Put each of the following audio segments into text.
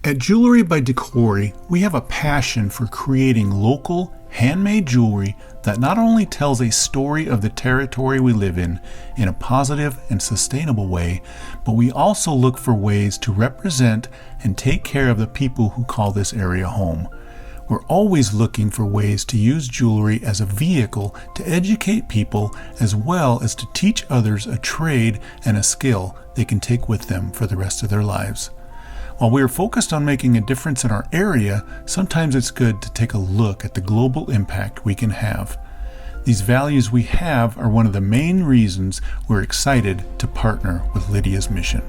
At Jewelry by DeCory, we have a passion for creating local, handmade jewelry that not only tells a story of the territory we live in a positive and sustainable way, but we also look for ways to represent and take care of the people who call this area home. We're always looking for ways to use jewelry as a vehicle to educate people as well as to teach others a trade and a skill they can take with them for the rest of their lives. While we are focused on making a difference in our area, sometimes it's good to take a look at the global impact we can have. These values we have are one of the main reasons we're excited to partner with Lydia's Mission.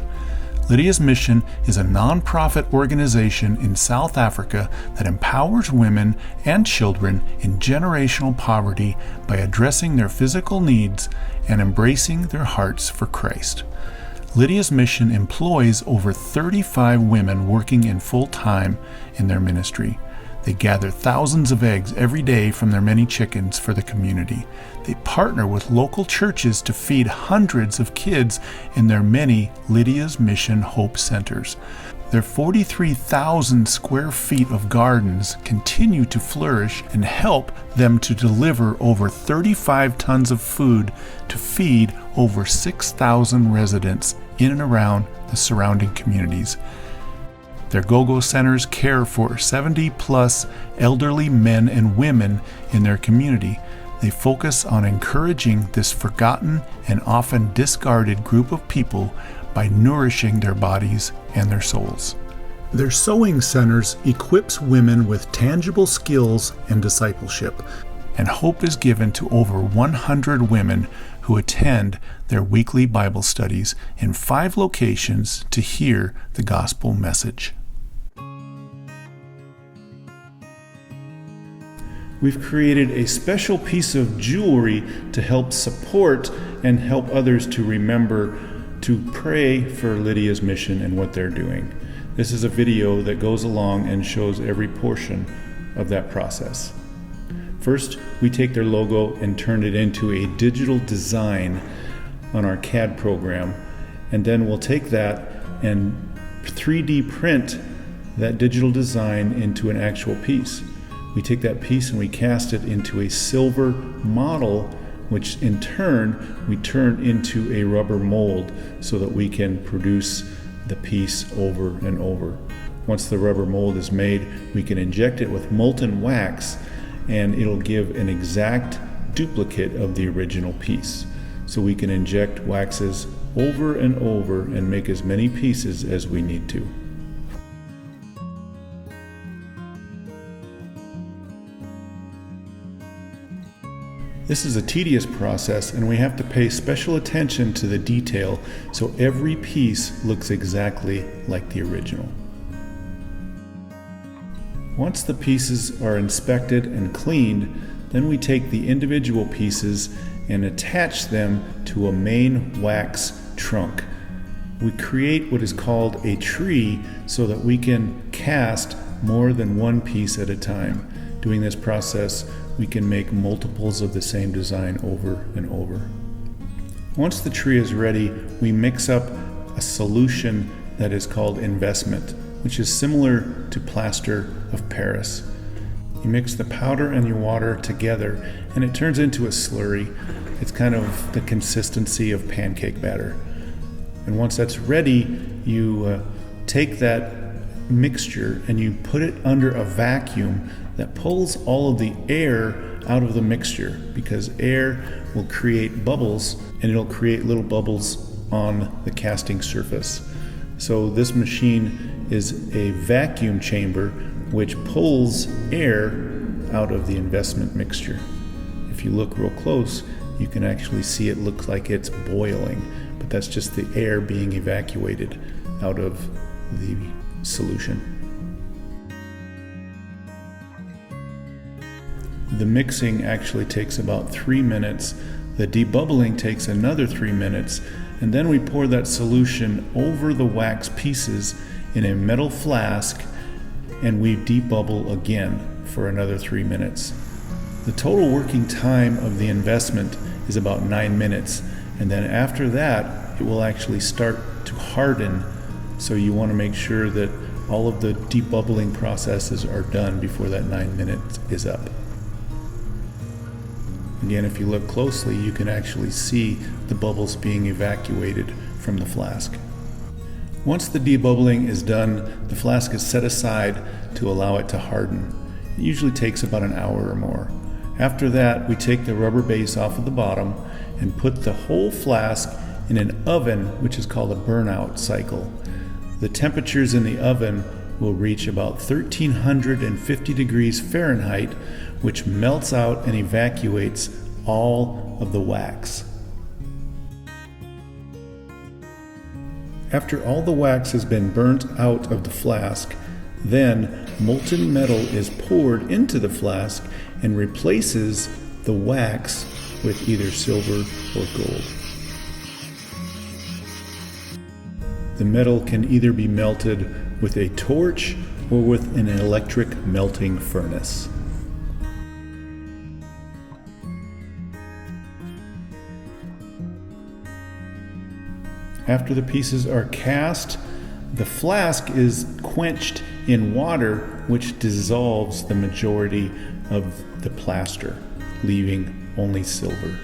Lydia's Mission is a nonprofit organization in South Africa that empowers women and children in generational poverty by addressing their physical needs and embracing their hearts for Christ. Lydia's Mission employs over 35 women working in full-time in their ministry. They gather thousands of eggs every day from their many chickens for the community. They partner with local churches to feed hundreds of kids in their many Lydia's Mission Hope Centers. Their 43,000 square feet of gardens continue to flourish and help them to deliver over 35 tons of food to feed over 6,000 residents in and around the surrounding communities. Their go-go centers care for 70-plus elderly men and women in their community. They focus on encouraging this forgotten and often discarded group of people by nourishing their bodies and their souls. Their sewing centers equips women with tangible skills and discipleship, and hope is given to over 100 women who attend their weekly Bible studies in 5 locations to hear the gospel message. We've created a special piece of jewelry to help support and help others to remember to pray for Lydia's Mission and what they're doing. This is a video that goes along and shows every portion of that process. First, we take their logo and turn it into a digital design on our CAD program, and then we'll take that and 3D print that digital design into an actual piece. We take that piece and we cast it into a silver model, which in turn we turn into a rubber mold so that we can produce the piece over and over. Once the rubber mold is made, we can inject it with molten wax and it'll give an exact duplicate of the original piece. So we can inject waxes over and over and make as many pieces as we need to. This is a tedious process, and we have to pay special attention to the detail so every piece looks exactly like the original. Once the pieces are inspected and cleaned, then we take the individual pieces and attach them to a main wax trunk. We create what is called a tree so that we can cast more than one piece at a time. Doing this process, we can make multiples of the same design over and over. Once the tree is ready, we mix up a solution that is called investment, which is similar to plaster of Paris. You mix the powder and your water together and it turns into a slurry. It's kind of the consistency of pancake batter. And once that's ready, you take that mixture and you put it under a vacuum that pulls all of the air out of the mixture, because air will create bubbles and it'll create little bubbles on the casting surface. So this machine is a vacuum chamber which pulls air out of the investment mixture. If you look real close, you can actually see it looks like it's boiling, but that's just the air being evacuated out of the solution. The mixing actually takes about 3 minutes. The debubbling takes another 3 minutes, and then we pour that solution over the wax pieces in a metal flask, and we debubble again for another 3 minutes. The total working time of the investment is about 9 minutes, and then after that, it will actually start to harden. So you want to make sure that all of the debubbling processes are done before that 9 minutes is up. Again, if you look closely, you can actually see the bubbles being evacuated from the flask. Once the debubbling is done, the flask is set aside to allow it to harden. It usually takes about an hour or more. After that, we take the rubber base off of the bottom and put the whole flask in an oven, which is called a burnout cycle. The temperatures in the oven will reach about 1350 degrees Fahrenheit, which melts out and evacuates all of the wax. After all the wax has been burnt out of the flask, then molten metal is poured into the flask and replaces the wax with either silver or gold. The metal can either be melted with a torch or with an electric melting furnace. After the pieces are cast, the flask is quenched in water, which dissolves the majority of the plaster, leaving only silver.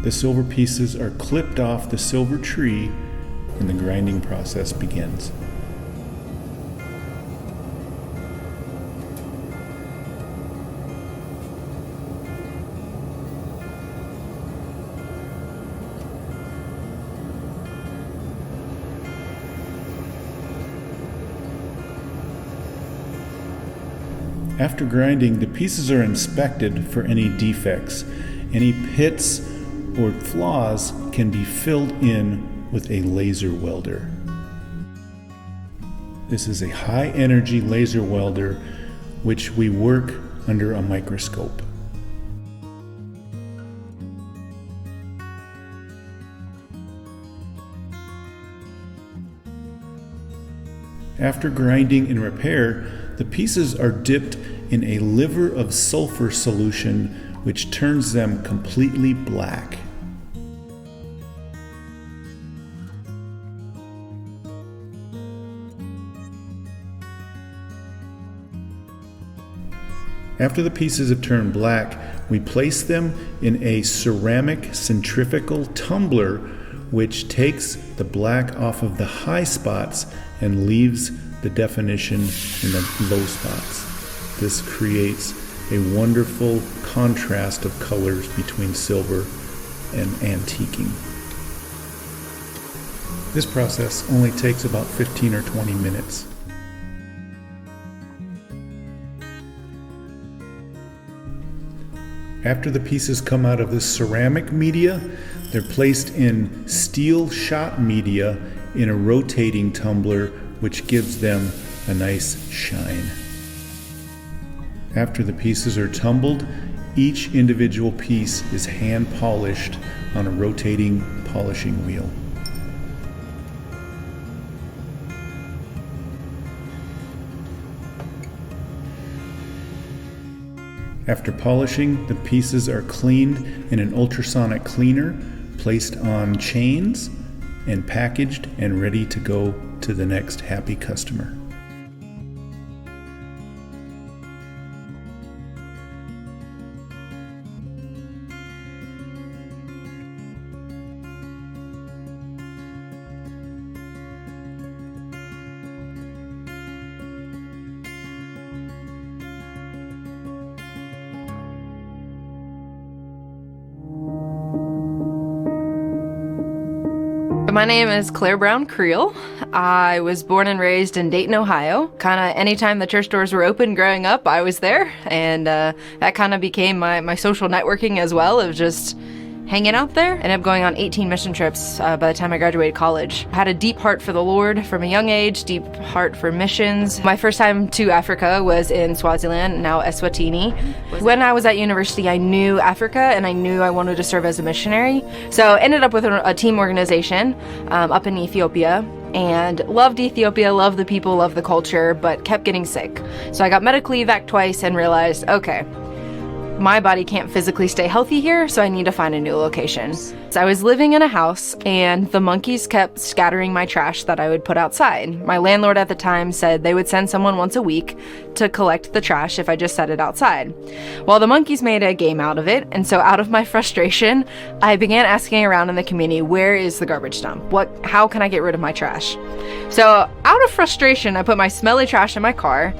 The silver pieces are clipped off the silver tree and the grinding process begins. After grinding, the pieces are inspected for any defects. Any pits or flaws can be filled in with a laser welder. This is a high-energy laser welder which we work under a microscope. After grinding and repair, the pieces are dipped in a liver of sulfur solution, which turns them completely black. After the pieces have turned black, we place them in a ceramic centrifugal tumbler, which takes the black off of the high spots and leaves the definition in the low spots. This creates a wonderful contrast of colors between silver and antiquing. This process only takes about 15 or 20 minutes. After the pieces come out of this ceramic media, they're placed in steel shot media in a rotating tumbler, which gives them a nice shine. After the pieces are tumbled, each individual piece is hand polished on a rotating polishing wheel. After polishing, the pieces are cleaned in an ultrasonic cleaner, placed on chains, and packaged and ready to go to the next happy customer. My name is Claire Brown Creel. I was born and raised in Dayton, Ohio. Kind of anytime the church doors were open growing up, I was there. And that kind of became my social networking as well, of just hanging out there. Ended up going on 18 mission trips by the time I graduated college. I had a deep heart for the Lord from a young age, deep heart for missions. My first time to Africa was in Swaziland, now Eswatini. When I was at university, I knew Africa and I knew I wanted to serve as a missionary. So ended up with a team organization up in Ethiopia. And loved Ethiopia, loved the people, loved the culture, but kept getting sick. So I got medically evac twice and realized, okay, my body can't physically stay healthy here, so I need to find a new location. So I was living in a house, and the monkeys kept scattering my trash that I would put outside. My landlord at the time said they would send someone once a week to collect the trash if I just set it outside. Well, the monkeys made a game out of it, and so out of my frustration, I began asking around in the community, where is the garbage dump? How can I get rid of my trash? So out of frustration, I put my smelly trash in my car,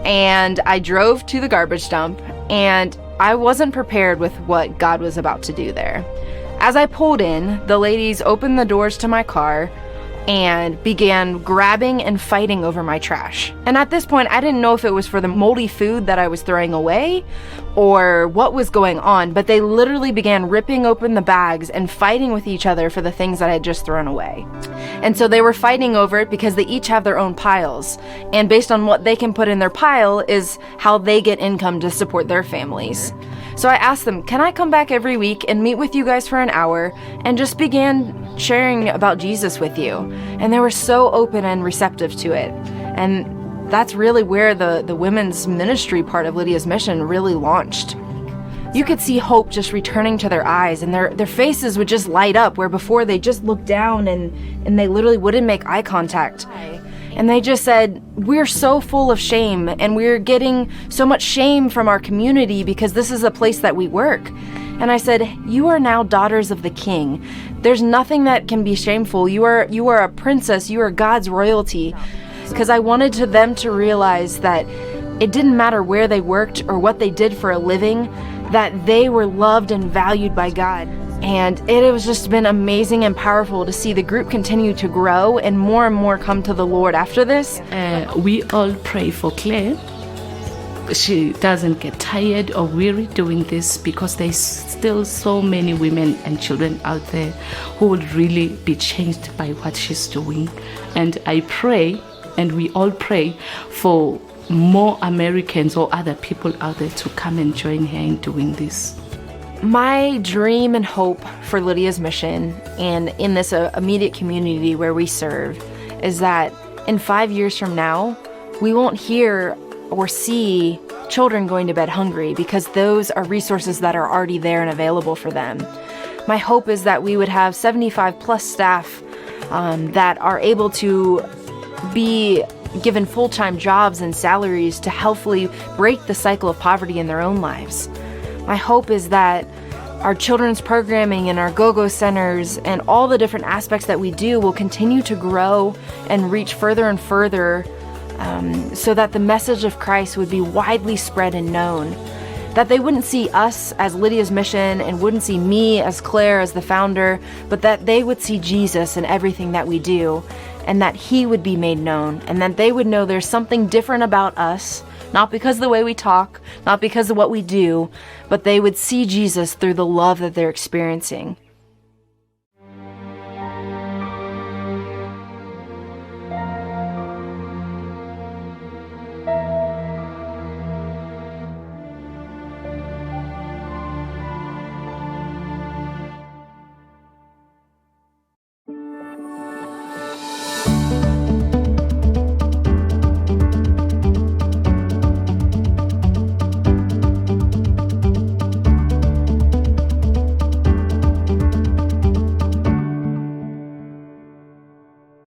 and I drove to the garbage dump, and I wasn't prepared with what God was about to do there. As I pulled in, the ladies opened the doors to my car and began grabbing and fighting over my trash. And at this point, I didn't know if it was for the moldy food that I was throwing away or what was going on, but they literally began ripping open the bags and fighting with each other for the things that I had just thrown away. And so they were fighting over it because they each have their own piles. And based on what they can put in their pile is how they get income to support their families. So I asked them, can I come back every week and meet with you guys for an hour and just began sharing about Jesus with you? And they were so open and receptive to it. And that's really where the women's ministry part of Lydia's mission really launched. You could see hope just returning to their eyes, and their faces would just light up, where before they just looked down and they literally wouldn't make eye contact. And they just said, we're so full of shame, and we're getting so much shame from our community because this is a place that we work. And I said, you are now daughters of the King. There's nothing that can be shameful. You are a princess. You are God's royalty. Because I wanted them to realize that it didn't matter where they worked or what they did for a living, that they were loved and valued by God. And it has just been amazing and powerful to see the group continue to grow and more come to the Lord after this. We all pray for Claire. She doesn't get tired or weary doing this because there's still so many women and children out there who will really be changed by what she's doing. And I pray, and we all pray, for more Americans or other people out there to come and join her in doing this. My dream and hope for Lydia's mission and in this immediate community where we serve is that in 5 years from now, we won't hear or see children going to bed hungry because those are resources that are already there and available for them. My hope is that we would have 75 plus staff that are able to be given full-time jobs and salaries to helpfully break the cycle of poverty in their own lives. My hope is that our children's programming and our go-go centers and all the different aspects that we do will continue to grow and reach further and further so that the message of Christ would be widely spread and known. That they wouldn't see us as Lydia's mission and wouldn't see me as Claire as the founder, but that they would see Jesus in everything that we do and that he would be made known and that they would know there's something different about us, not because of the way we talk, not because of what we do, but they would see Jesus through the love that they're experiencing.